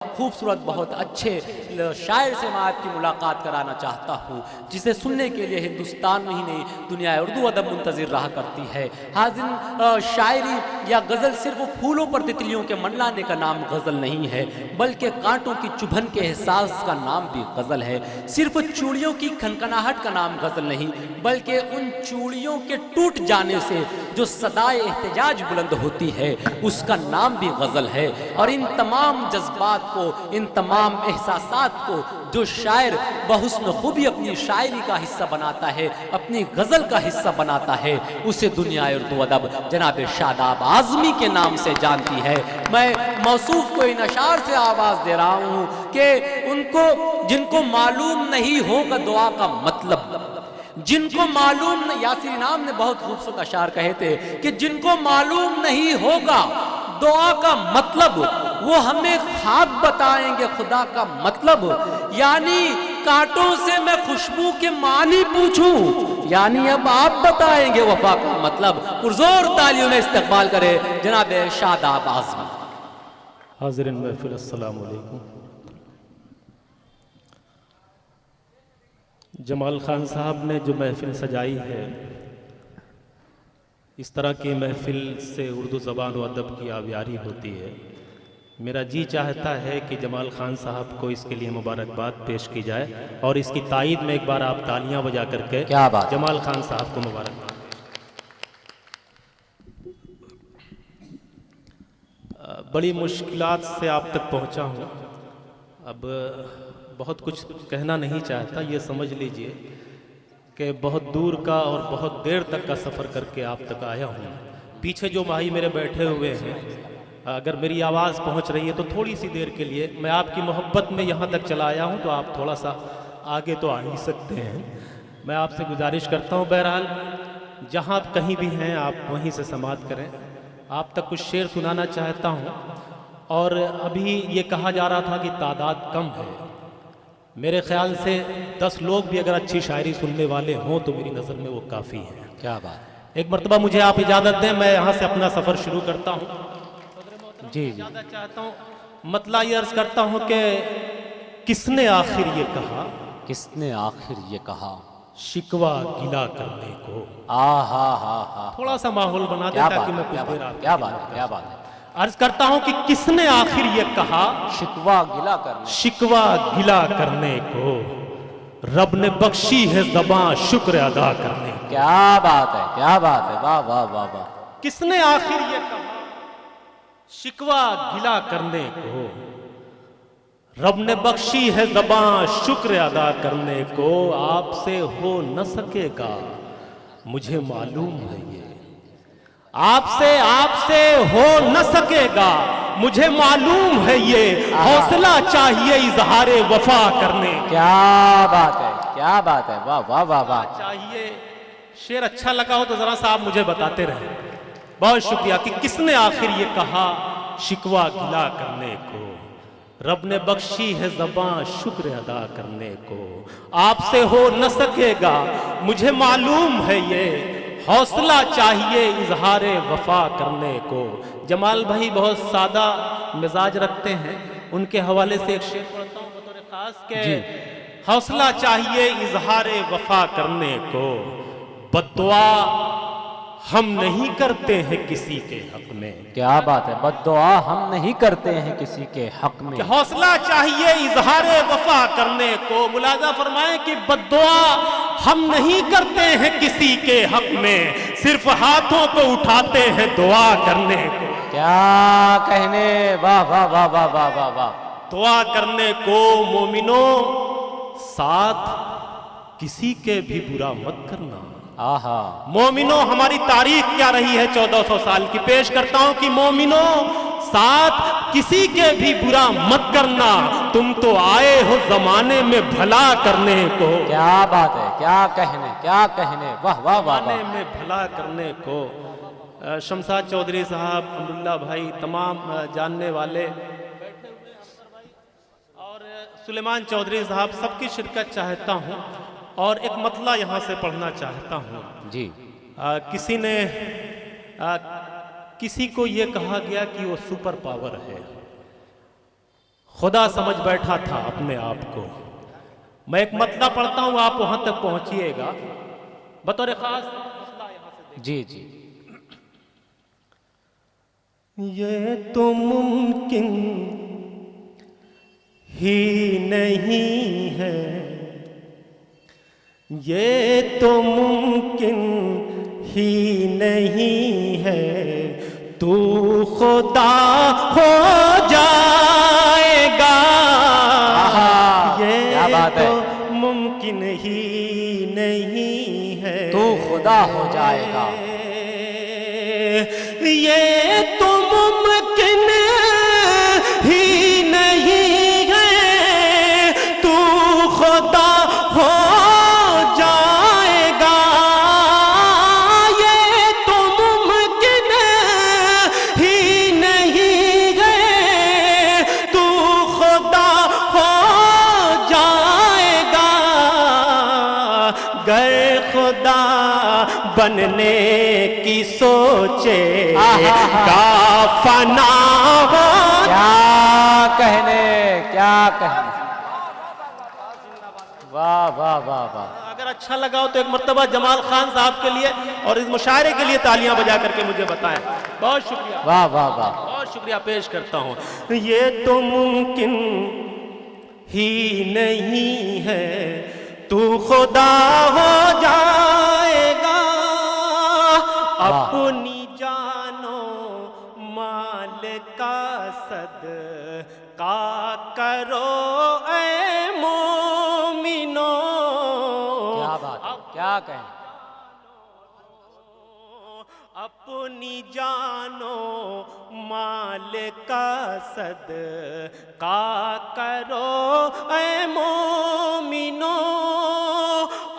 خوبصورت بہت اچھے شاعر سے میں آپ کی ملاقات کرانا چاہتا ہوں، جسے سننے کے لیے ہندوستان میں ہی نہیں دنیا اردو ادب منتظر رہا کرتی ہے۔ حاضر شاعری یا غزل صرف پھولوں پر تتلیوں کے منڈلانے کا نام غزل نہیں ہے، بلکہ کانٹوں کی چبھن کے احساس کا نام بھی غزل ہے۔ صرف چوڑیوں کی کھنکھناہٹ کا نام غزل نہیں، بلکہ ان چوڑیوں کے ٹوٹ جانے سے جو صدائے احتجاج بلند ہوتی ہے اس کا نام بھی غزل ہے۔ اور ان تمام جذبات کو، ان تمام احساسات کو جو شاعر بحسن خوبی اپنی شاعری کا حصہ بناتا ہے، اپنی غزل کا حصہ بناتا ہے، اسے دنیا اردو ادب جناب شاداب اعظمی کے نام سے جانتی ہے۔ میں موصوف کو ان اشعار سے آواز دے رہا ہوں کہ جن کو معلوم نہیں ہوگا دعا کا مطلب، جن کو معلوم نہیں، یاسر انعام نے بہت خوبصورت اشعار کہے تھے کہ جن کو معلوم نہیں ہوگا دعا کا مطلب وہ ہمیں خواب بتائیں گے خدا کا مطلب، یعنی کانٹوں سے میں خوشبو کے معنی پوچھوں، یعنی اب آپ بتائیں گے وفا کا مطلب۔ پرزور تالیوں میں استقبال کرے جناب شاداب اعظمی۔ حاضرین محفل السلام علیکم۔ جمال خان صاحب نے جو محفل سجائی ہے، اس طرح کی محفل سے اردو زبان و ادب کی آبیاری ہوتی ہے۔ میرا جی چاہتا ہے کہ جمال خان صاحب کو اس کے لیے مبارکباد پیش کی جائے، اور اس کی تائید میں ایک بار آپ تالیاں بجا کر کے کیا بات، جمال خان صاحب کو مبارکباد۔ بڑی مشکلات سے آپ تک پہنچا ہوں، اب بہت کچھ کہنا نہیں چاہتا، یہ سمجھ لیجئے کہ بہت دور کا اور بہت دیر تک کا سفر کر کے آپ تک آیا ہوں۔ پیچھے جو بھائی میرے بیٹھے ہوئے ہیں، اگر میری آواز پہنچ رہی ہے تو تھوڑی سی دیر کے لیے میں آپ کی محبت میں یہاں تک چلا آیا ہوں، تو آپ تھوڑا سا آگے تو آ ہی سکتے ہیں۔ میں آپ سے گزارش کرتا ہوں، بہرحال جہاں آپ کہیں بھی ہیں آپ وہیں سے سماعت کریں۔ آپ تک کچھ شعر سنانا چاہتا ہوں، اور ابھی یہ کہا جا رہا تھا کہ تعداد کم ہے۔ میرے خیال سے 10 لوگ بھی اگر اچھی شاعری سننے والے ہوں تو میری نظر میں وہ کافی ہیں۔ کیا بات، ایک مرتبہ مجھے آپ اجازت دیں، میں یہاں سے اپنا سفر شروع کرتا ہوں۔ جی اجازت چاہتا ہوں، مطلع یہ عرض کرتا ہوں کہ کس نے آخر یہ کہا، کس نے آخر یہ کہا، شکوہ گلا کرنے کو۔ ہاں تھوڑا سا ماحول بنا دیں تاکہ میں کچھ دیر آپ کیا بات ہے، کیا بات ہے۔ عرض کرتا ہوں کہ کس نے آخر یہ کہا، شکوہ گلا کرنا، شکوہ گلا کرنے کو، رب نے بخشی ہے زباں شکر ادا کرنے کو۔ کیا بات ہے، کیا بات ہے، واہ واہ واہ واہ۔ کس نے آخر یہ کہا، شکوہ گلا کرنے کو، رب نے بخشی ہے زباں شکر ادا کرنے کو۔ آپ سے ہو نہ سکے گا مجھے معلوم ہے یہ، آپ سے ہو نہ سکے گا مجھے معلوم ہے یہ، حوصلہ چاہیے اظہار وفا کرنے کا۔ کیا بات ہے، کیا بات ہے، واہ واہ واہ واہ۔ چاہیے، شعر اچھا لگا ہو تو ذرا سا آپ مجھے بتاتے رہیں۔ بہت شکریہ۔ کہ کس نے آخر یہ کہا، شکوہ گلا کرنے کو، رب نے بخشی ہے زباں شکر ادا کرنے کو۔ آپ سے ہو نہ سکے گا مجھے معلوم ہے یہ، حوصلہ چاہیے اظہار وفا کرنے کو۔ جمال بھائی بہت سادہ مزاج رکھتے ہیں، ان کے حوالے سے ایک شعر پڑھتا ہوں بطور خاص کہ حوصلہ چاہیے اظہار وفا کرنے کو، بد دعا ہم نہیں کرتے ہیں کسی کے حق میں۔ کیا بات ہے، بد دعا ہم نہیں کرتے ہیں کسی کے حق میں۔ کہ حوصلہ چاہیے اظہار وفا کرنے کو، ملاحظہ فرمائیں کہ بد دعا ہم نہیں کرتے ہیں کسی کے حق میں، صرف ہاتھوں کو اٹھاتے ہیں دعا کرنے کو۔ کیا کہنے، واہ واہ واہ واہ واہ واہ واہ۔ دعا کرنے کو مومنوں، ساتھ کسی کے بھی برا مت کرنا۔ آہا، مومنوں، ہماری تاریخ کیا رہی ہے 1400 سال کی، پیش کرتا ہوں کہ مومنوں، ساتھ کسی کے بھی برا مت کرنا، تم تو آئے ہو زمانے میں بھلا کرنے کو۔ کیا بات ہے، کیا کہنے، کیا کہنے، واہ واہ واہ زمانے واہ۔ میں بھلا کرنے کو۔ شمشاد چودھری صاحب، عبداللہ بھائی، تمام جاننے والے اور سلیمان چودھری صاحب، سب کی شرکت چاہتا ہوں، اور ایک مطلع یہاں سے پڑھنا چاہتا ہوں۔ جی، کسی کو یہ کہا گیا کہ وہ سپر پاور ہے، خدا سمجھ بیٹھا تھا اپنے آپ کو. میں ایک مطلب پڑھتا ہوں، آپ وہاں تک پہنچیے گا بطور خاص. جی جی. یہ تو ممکن ہی نہیں ہے، یہ تو ممکن ہی نہیں ہے، تو خدا ہو جائے گا. یہ تو ممکن ہی نہیں ہے، تو خدا ہو جائے گا. یہ تو ممکن ہی نہیں ہے، تو خدا ہو جائے گا. یہ تو ممکن ہی نہیں ہے، تو خدا ہو جائے گا. گر خدا بننے کی سوچے کا فنا ہو. کیا کہنے. واہ واہ واہ واہ. اگر اچھا لگا ہو تو ایک مرتبہ جمال خان صاحب کے لیے اور اس مشاعرے کے لیے تالیاں بجا کر کے مجھے بتائیں. بہت شکریہ. واہ واہ واہ. بہت شکریہ پیش کرتا ہوں. یہ تو ممکن ہی نہیں ہے، تو خدا ہو جائے گا. اپنی جانو مال کا صدقہ کرو اے مومنو. کیا بات ہے. کیا کہیں. اپنی جانو مال کا صدقہ کرو اے مومنو.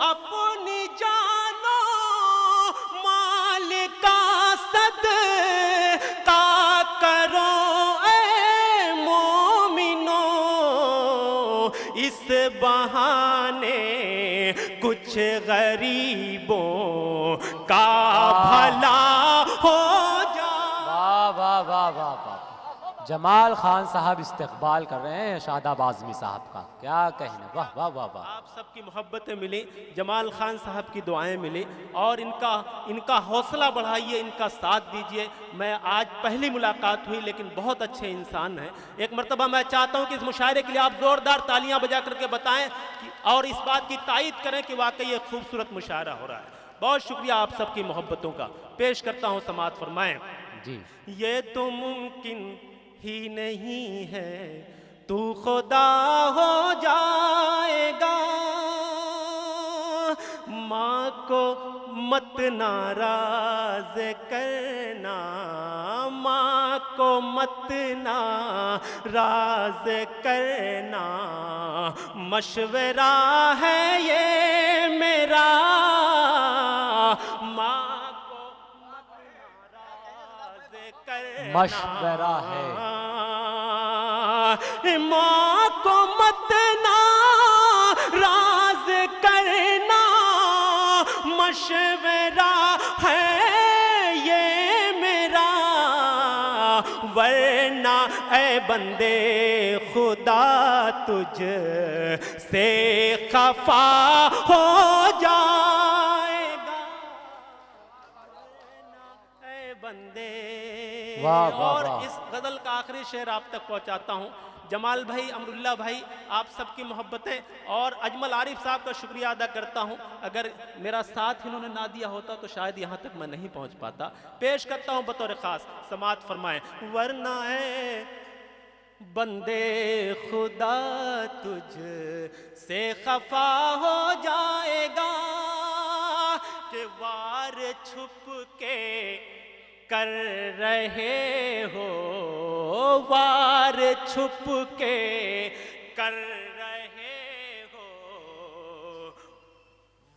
اپنی جانو مال کا صدقہ کرو اے مومنو. اس بہانے کچھ غریبوں کا بھلا ہو جائے. واہ واہ واہ واہ واہ. جمال خان صاحب استقبال کر رہے ہیں شاداب اعظمی صاحب کا. کیا کہنا. واہ واہ واہ واہ. آپ سب کی محبتیں ملی، جمال خان صاحب کی دعائیں ملی، اور ان کا حوصلہ بڑھائیے، ان کا ساتھ دیجئے. میں آج پہلی ملاقات ہوئی لیکن بہت اچھے انسان ہیں. ایک مرتبہ میں چاہتا ہوں کہ اس مشاعرے کے لیے آپ زوردار تالیاں بجا کر کے بتائیں اور اس بات کی تائید کریں کہ واقعی یہ خوبصورت مشاعرہ ہو رہا ہے. بہت شکریہ آپ سب کی محبتوں کا. پیش کرتا ہوں، سماعت فرمائیں. جی. یہ تو ممکن ہی نہیں ہے، تو خدا ہو جائے گا. ماں کو مت ناراض کرنا، ماں کو مت ناراض کرنا، مشورہ ہے یہ میرا. ماں کو مت ناراض کرنا، مشورہ ہے. ماں کو مت ناراض کرنا، مشورہ ہے یہ میرا. ورنہ اے بندے خدا تجھ سے خفا ہو جائے گا. ورنہ اے بندے. واہ واہ اور واہ. اس غزل کا آخری شعر آپ تک پہنچاتا ہوں. جمال بھائی، امراللہ بھائی، آپ سب کی محبتیں اور اجمل عارف صاحب کا شکریہ ادا کرتا ہوں. اگر میرا ساتھ انہوں نے نہ دیا ہوتا تو شاید یہاں تک میں نہیں پہنچ پاتا. پیش کرتا ہوں بطور خاص، سماعت فرمائیں. ورنہ اے بندے خدا تجھ سے خفا ہو جائے گا، کہ وار چھپ کے کر رہے ہو، وار چھپ کے کر رہے ہو،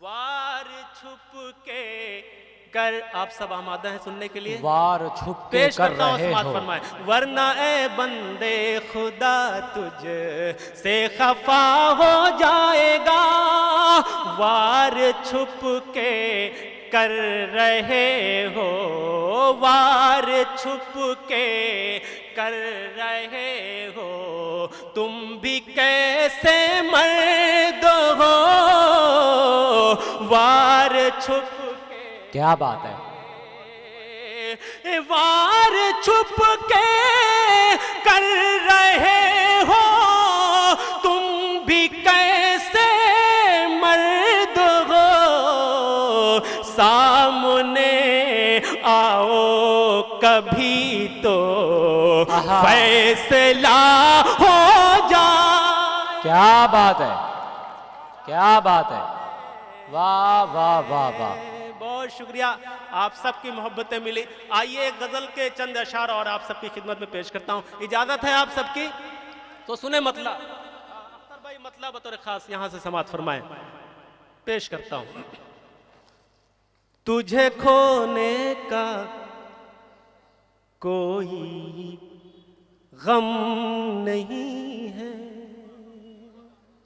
وار چھپ کے کر. آپ سب آمادہ ہیں سننے کے لیے؟ وار چھپ کے پیش کر کرتا ہوں، رہے سماعت ہو. فرمائیں. ورنہ اے بندے خدا تجھ سے خفا ہو جائے گا، وار چھپ کے کر رہے ہو، وار چھپ کے کر رہے ہو، تم بھی کیسے مرد ہو وار چھپ کے، کیا بات ہے، وار چھپ کے کر رہے ہو، تم بھی کیسے مرد ہو، سامنے آؤ کبھی تو فیصلہ ہو جائے۔ کیا بات ہے، کیا بات ہے، واہ واہ واہ واہ۔ بہت شکریہ، آپ سب کی محبتیں ملی۔ آئیے ایک غزل کے چند اشعار اور آپ سب کی خدمت میں پیش کرتا ہوں، اجازت ہے آپ سب کی؟ تو سنیں مطلع، اختر بھائی مطلع بطور خاص یہاں سے سماعت فرمائیں، پیش کرتا ہوں۔ تجھے کھونے کا کوئی غم نہیں ہے،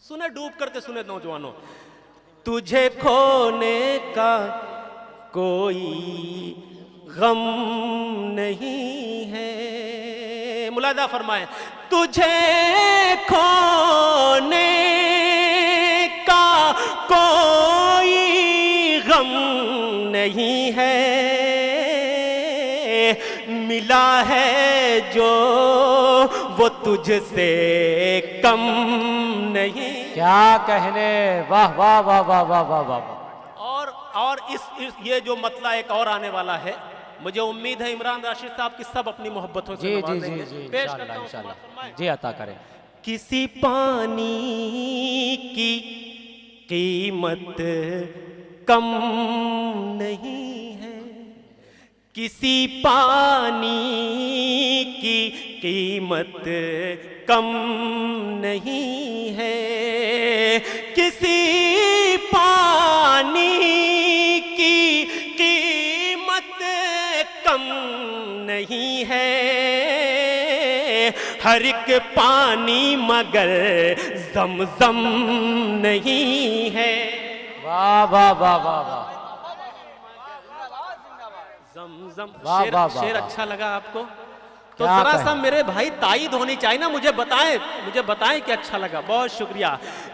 سنیں ڈوب کر کے سنیں نوجوانوں، تجھے کھونے کا کوئی غم نہیں ہے، ملاحظہ فرمائیں، تجھے کھونے کا کوئی غم نہیں ہے، ملا ہے جو وہ تجھ سے کم نہیں۔ کیا کہنے، واہ واہ واہ واہ واہ واہ واہ۔ اور یہ جو مطلع ایک اور آنے والا ہے، مجھے امید ہے عمران راشد صاحب کی سب اپنی محبتوں سے جی جی نوازیں جی گے۔ جی، پیش انشاءاللہ کرتا ہوں، انشاءاللہ، جی عطا کریں۔ کسی پانی کی قیمت کم نہیں ہے، کسی پانی کی قیمت کم نہیں ہے، کسی پانی کی قیمت کم نہیں ہے، ہر ایک پانی مگر زمزم نہیں ہے۔ واہ واہ واہ واہ واہ، زمزم واہ واہ واہ شعر واہ۔ اچھا لگا آپ کو؟ تو کیا ذرا سا کہیں؟ میرے بھائی تائید ہونی چاہیے نا، مجھے بتائیں کہ اچھا لگا۔ بہت شکریہ۔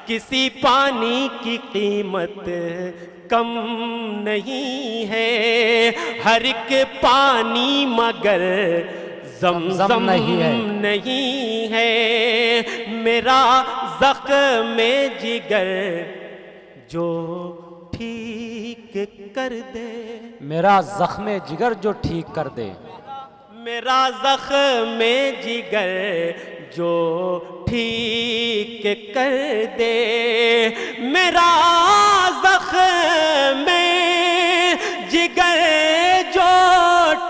کسی پانی کی قیمت کم نہیں ہے، ہر ایک پانی مگر زمزم نہیں ہے، میرا زخم جگر جو ٹھیک کر دے، میرا زخم جگر جو ٹھیک کر دے، میرا زخم جگر جو ٹھیک کر دے، میرا زخم جگر جو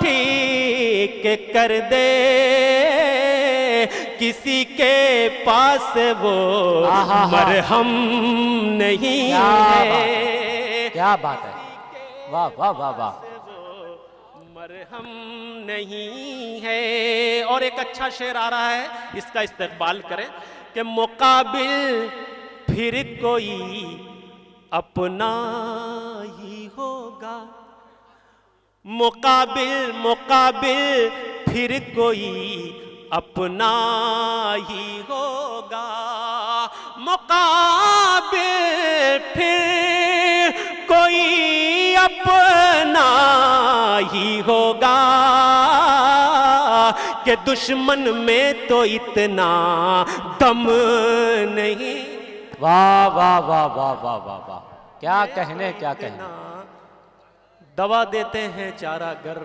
ٹھیک کر دے، کسی کے پاس وہ مرہم نہیں ہے، کیا بات ہے، واہ واہ واہ واہ۔ مرہم نہیں ہے۔ اور ایک اچھا شعر آ رہا ہے، اس کا استقبال کریں کہ مقابل پھر کوئی اپنا ہی ہوگا، مقابل پھر کوئی اپنا ہی ہوگا، مقابل پھر کوئی اپنا ہی ہوگا، کہ دشمن میں تو اتنا دم نہیں۔ واہ واہ واہ واہ واہ واہ واہ، کیا کہنے، کیا کہنے۔ دوا دیتے ہیں چارہ گر،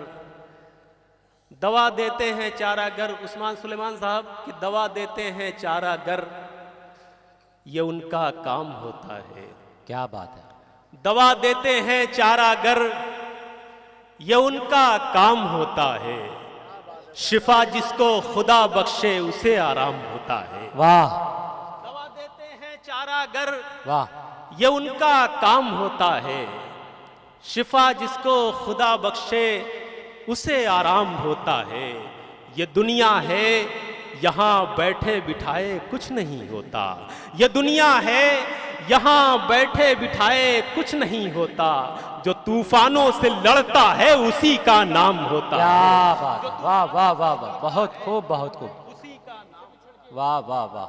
دوا دیتے ہیں چارہ گر، عثمان سلیمان صاحب کی دوا دیتے ہیں چارہ گر، یہ ان کا کام ہوتا ہے۔ کیا بات ہے، دوا دیتے ہیں چارہ گر، یہ ان کا کام ہوتا ہے، شفا جس کو خدا بخشے اسے آرام ہوتا ہے۔ واہ دوا دیتے ہیں چارہ گر، واہ، یہ ان کا کام ہوتا ہے، شفا جس کو خدا بخشے اسے آرام ہوتا ہے۔ یہ دنیا ہے یہاں بیٹھے بٹھائے کچھ نہیں ہوتا، یہ دنیا ہے یہاں بیٹھے بٹھائے کچھ نہیں ہوتا، جو طوفانوں سے لڑتا ہے اسی کا نام ہوتا ہے۔ کیا بات ہے، واہ واہ واہ واہ، بہت خوب بہت خوب، واہ واہ واہ۔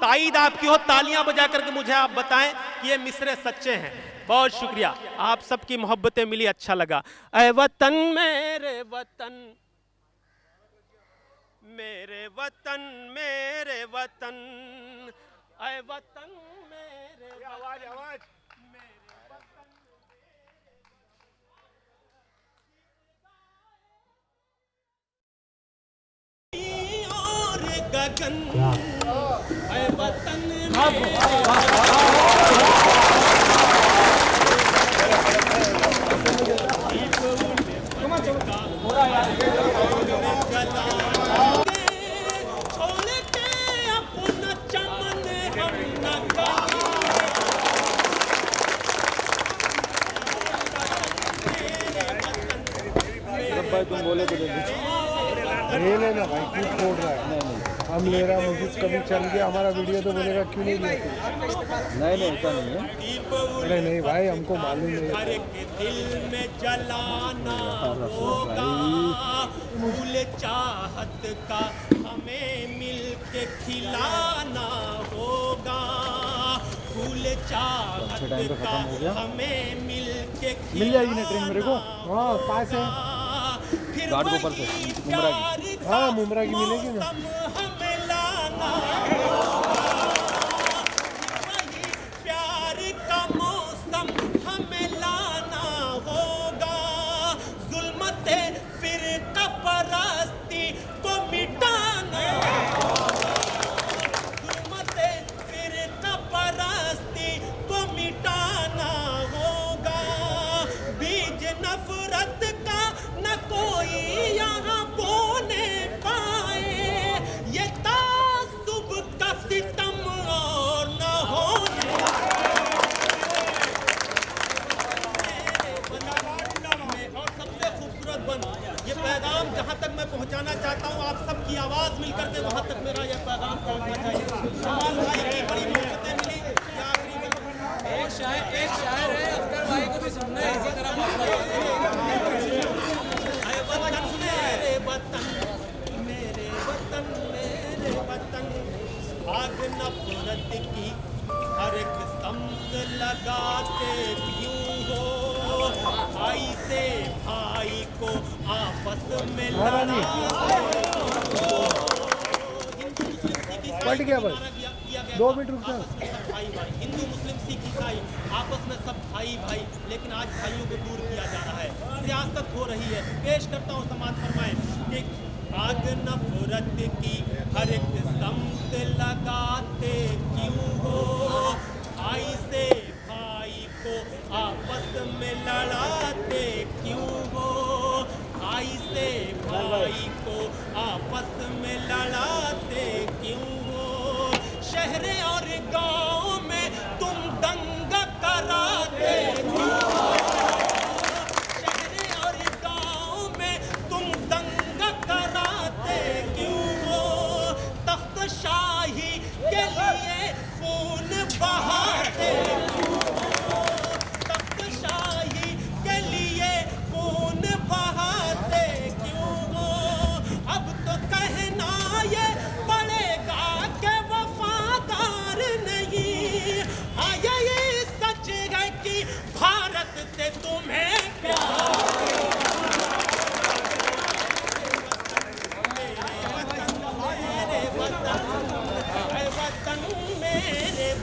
تائید آپ کی ہو, تالیاں بجا کر کے مجھے آپ بتائیں کہ یہ مصرے سچے ہیں. بہت شکریہ, آپ سب کی محبتیں ملی, اچھا لگا. اے وطن میرے وطن, میرے وطن میرے وطن, اے وطن میرے وطن. اور گگن اے وطن تم بولے تو لے لینا بھائی, کیوں چھوڑ رہا ہے؟ ہم لے رہا ہے, مسجد کبھی چل گیا ہمارا ویڈیو تو بولے گا کیوں نہیں لیتے. نہیں ایسا نہیں ہے. ارے نہیں بھائی, ہم کو معلوم نہیں ہے. دل میں جلانا ہوگا, پھول چاہت کا ہمیں مل کے کھلانا ہوگا, پھول چاہت کا ہمیں مل کے مل جائے گی نا ٹرین میرے کو. ہاں پاس ہے گاڑ کو پر سے ممرا کی. ہاں ممرا کی ملے گی نا. پیار کا موسم ہمیں لانا ہوگا, ظلمت فرقہ پرستی کو مٹانا, ظلمت فرقہ پرستی کو مٹانا ہوگا, بیج نفرت کا نہ کوئی یہاں بونے پائے, یہ تعصب کا ستم اور نہ ہونے. اور سب سے خوبصورت بند یہ پیغام جہاں تک میں پہنچانا چاہتا ہوں, آپ سب کی آواز مل کر کے وہاں تک میرا یہ پیغام پہنچنا چاہیے. شمال بھائی کی بڑی محبتیں ملی. ایک شاعر ہے, اختر بھائی کو بھی سننا ہے اسی طرح. میرے وطن میرے وطن میرے وطن, آگ نفرت کی ہر ایک سمت لگاتے کیوں ہو, بھائی سے بھائی کو آپس میں لڑاتے ہو. پٹ گیا بس, 2 منٹ رک جاؤ. ہندو مسلم سکھ عیسائی آپس میں سب بھائی بھائی, لیکن آج بھائیوں کو دور کیا جا رہا ہے, سیاست ہو رہی ہے. پیش کرتا ہوں, سماعت فرمائیں کہ آگ نفرت کی ہر ایک سمت لگاتے کیوں ہو, بھائی سے بھائی کو آپس میں لڑاتے کیوں ہو, بھائی سے بھائی کو آپس میں لڑاتے کیوں ہو, شہر اور گاؤں میں تم دنگا کراتے کیوں ہو, شہر اور گاؤں میں تم دنگا کراتے کیوں ہو, تخت شاہی کے لیے خون بہاتے کیوں ہو, تخت شاہی کے لیے خون بہاتے کیوں ہو. اب تو کہنا یہ پڑے گا کہ وفادار نہیں, ہاں یہ سچ ہے کہ بھارت سے تمہیں پیار.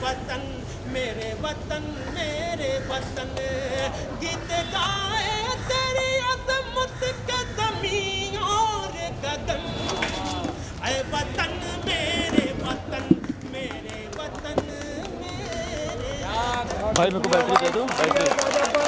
وطن میرے وطن میرے وطن, گیت گائے تیری عظمت کے زمین اور گگن, اے وطن میرے وطن میرے وطن میرے. بھائی میرے کو بیٹری دے دو, بیٹری.